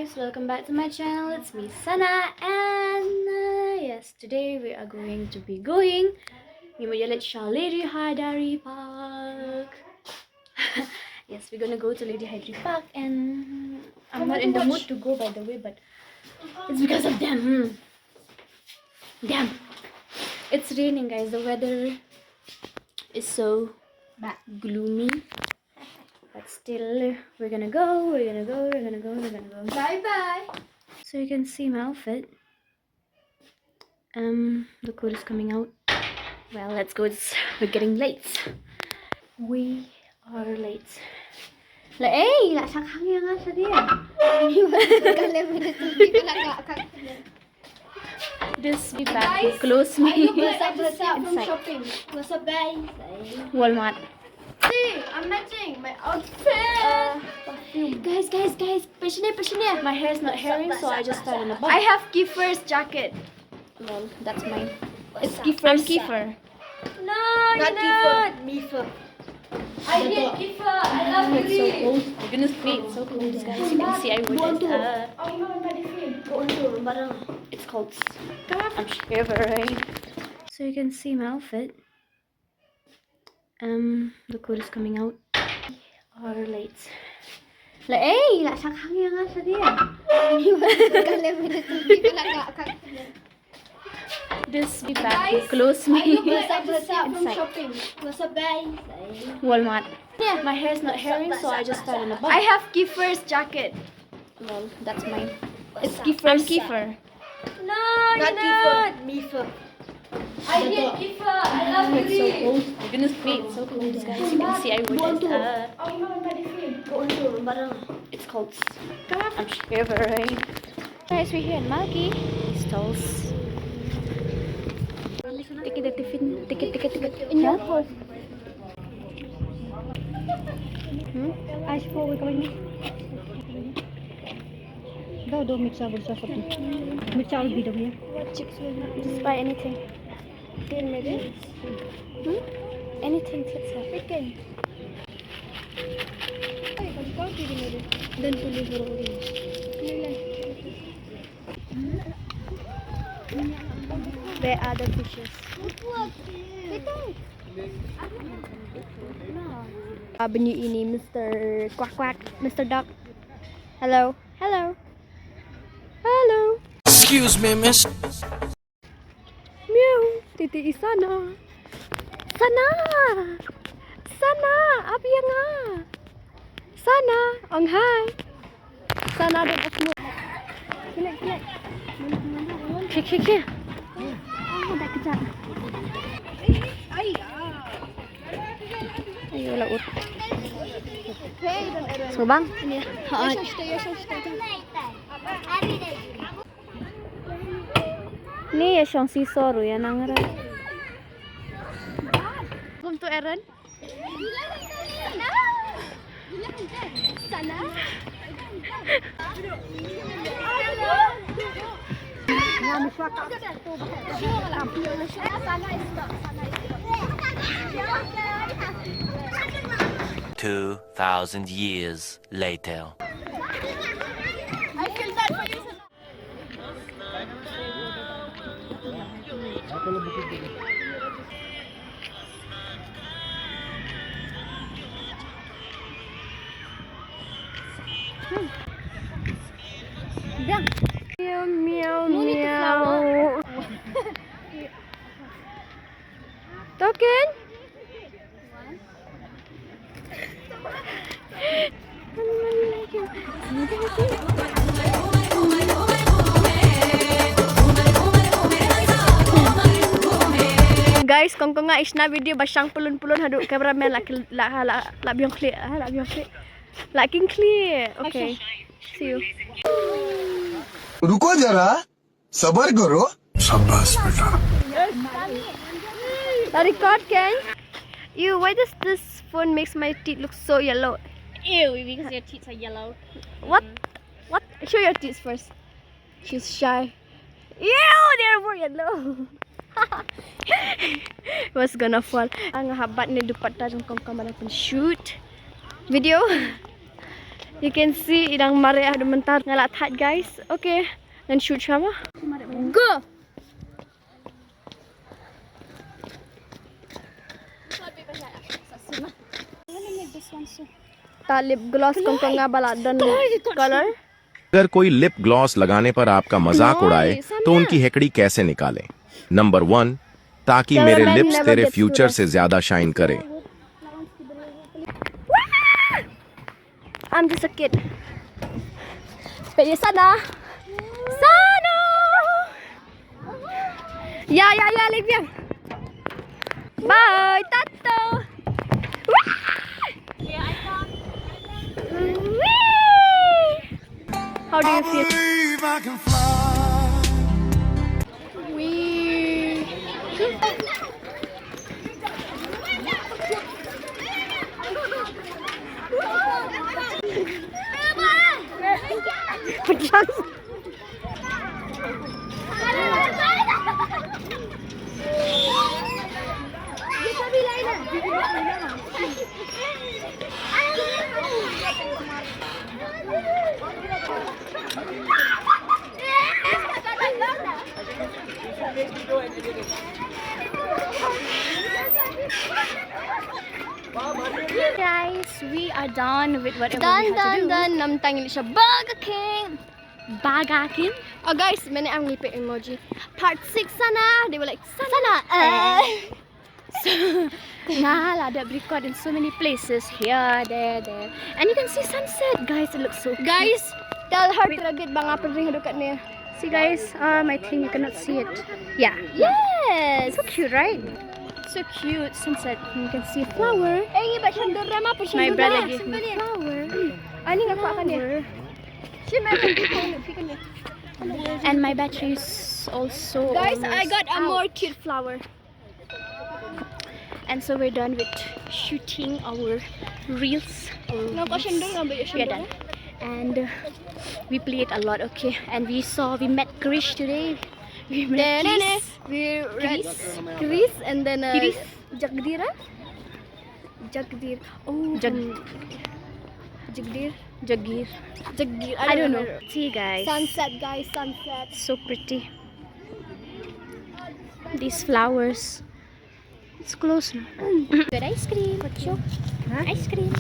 guys, welcome back to my channel. It's me Sana, and yes, today we are going to be going Lady Hydari Park. Yes, we're gonna go to Lady Hydari Park, and I'm not in the mood to go, by the way, but it's because of them. Damn, it's raining, guys. The weather is so gloomy. But still, we're gonna go. Bye bye. So you can see my outfit. The code is coming out. Well, let's go. We're getting late. We are late. Lah sakang yang nga siya diyan. This be back to close me. What's up from shopping? What's up, guys? Walmart. See, I'm matching my outfit. Guys, passionate. My hair is not hairy, so I just tied in a bun. I have Kiefer's jacket. Well, that's mine. It's I'm Kiefer. No, Not Kiefer. Mifa. I hate Kiefer. I love It's so you. cold. My goodness me, it's so cold, guys. You can see I wore this. It's cold. I'm shivering. So you can see my outfit. The code is coming out. We are late. Lah sakang yang nga siya diyan. This be back to close me. What's up from shopping? What's up, guys? Walmart. Yeah, my hair is not hairy, so I just tied in a bun. I have Kiefer's jacket. Well, that's mine. It's I'm Kiefer. No, Not Kiefer. Mifa. I hate Kiefer. I love It's so you. cold. My goodness me, it's so cold, guys. You can see I wore this. It's cold. I'm shivering. Guys, we're here in Malki. Stalls. Ticket. Yeah. As for we're going. Go mixer with something. Mixer will be the here. Just buy anything. Anything, Chicken. Then fully Where are the fishes? Avenue ini, Mr. Quack, Mr. Duck. Hello. Excuse me, miss. Meow. Titi Sana. Sana. Abia nga. Sana. Ang hi. Sana din as mo. Kile. Kike. Oh, dah kejap. Ayo laut. So bang? Ni ya siyang sisoro yan ang rin. Welcome to Erin. Sana. Sana. 2,000 years later. I feel that for you. Meow. Token? Guys, kung nga isna video basyang pulun-pulun haduk cameraman la biong clear. Laking clear. Okay. See you. रुको जरा सबर करो शाबाश बेटा Record, can you? Why does this phone makes my teeth look so yellow? Ew, because your teeth are yellow. What? Show your teeth first. She's shy. Ew, they're more yellow. Was gonna fall. Ang habat ni dupatta ng kong kamera pun shoot video. You can see idang mare ada mentar ngalat hat guys. Okay, then shoot sama. Go. Talib gloss kong nga baladan color. अगर कोई lip gloss लगाने पर आपका मजाक उड़ाए तो उनकी हेकड़ी कैसे निकालें? नंबर 1, ताकि मेरे लिप्स तेरे फ्यूचर से ज्यादा शाइन करें। I'm just a kid. Pergi sana. Sana. Ya, Olivia. Bye, Tato. How do you feel? Wee. Guys, we are done with whatever we had to do. Done. Nam tangin siya Burger King. Burger King. Oh guys, many ang lipit emoji. Part 6 sana. They were like sana. So, nah, they've recorded in so many places here, there. And you can see sunset, guys. It looks so cute. Guys, tell her to get bang apa ring dekat niya. See guys, I think you cannot see it. Yeah. Yes. So cute, right? So cute sunset. You can see a flower. My brother gave me a flower. And my battery is also Guys, I almost got a out. more cute flower. And so we're done with shooting our reels. We are done. And we played a lot, okay. And we met Krish today. We met Chris and then Jagdir. Oh, Jagir. I don't know. See guys. sunset, guys, sunset. So pretty. These flowers. It's close now. Good ice cream. Ice cream.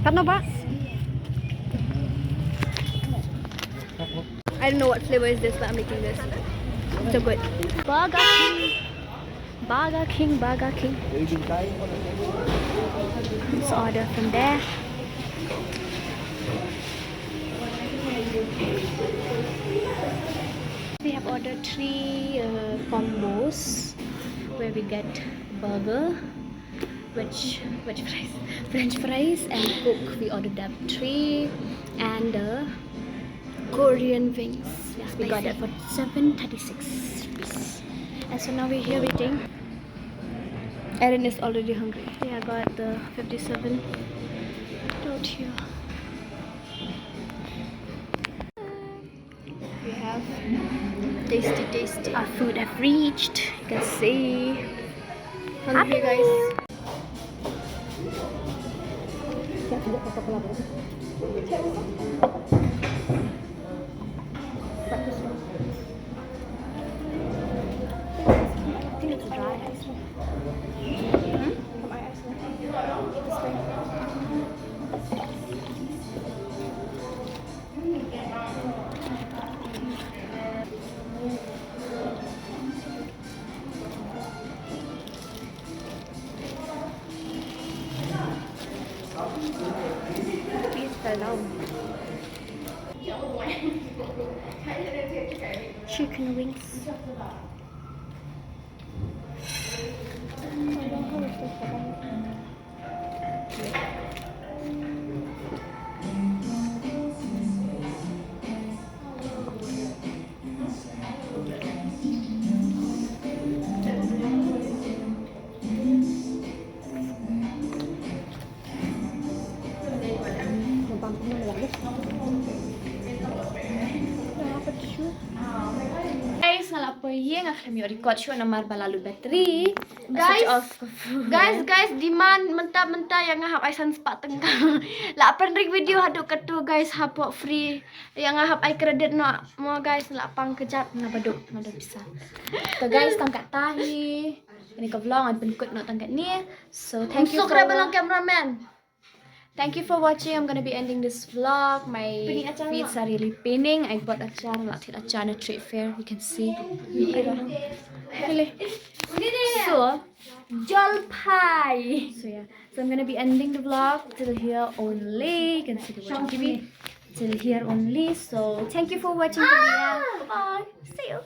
Karena ba? I don't know what flavor is this, but I'm making this. So good. Burger King. Let's order from there. We have ordered 3 combos where we get burger, French fries and Coke. We ordered that 3 and Korean wings. Yes, we got that for 736 rupees. And so now we're here waiting. Erin is already hungry. Yeah, I got the 57 out here. We have tasty. Our food have reached. You can see. Hungry guys. I think it's dry. From our ice cream. Please fell down. Chicken wings. Guys, nalapod yang kami record show nomor balalu bateri. Guys, Switch off. Guys, di man mentah-mentah yang ngahap ai sepak tengah. La penrik video haduk ketu guys hapok free. Yang ngahap ai kredit no mo guys la pang kejap ngabaduk ngada bisa. So guys, tangkat tahi. Ini ke vlog an penkut no tangkat ni. So thank you for Subscribe belong cameraman. Thank you for watching. I'm gonna be ending this vlog. My Pening acara feet are really paining. I bought acar, latih acar na trade fair. You can see. Really. So, Jolpai. so yeah. So I'm gonna be ending the vlog till here only. You can see the watching TV till here only. So thank you for watching the video. Bye. See you.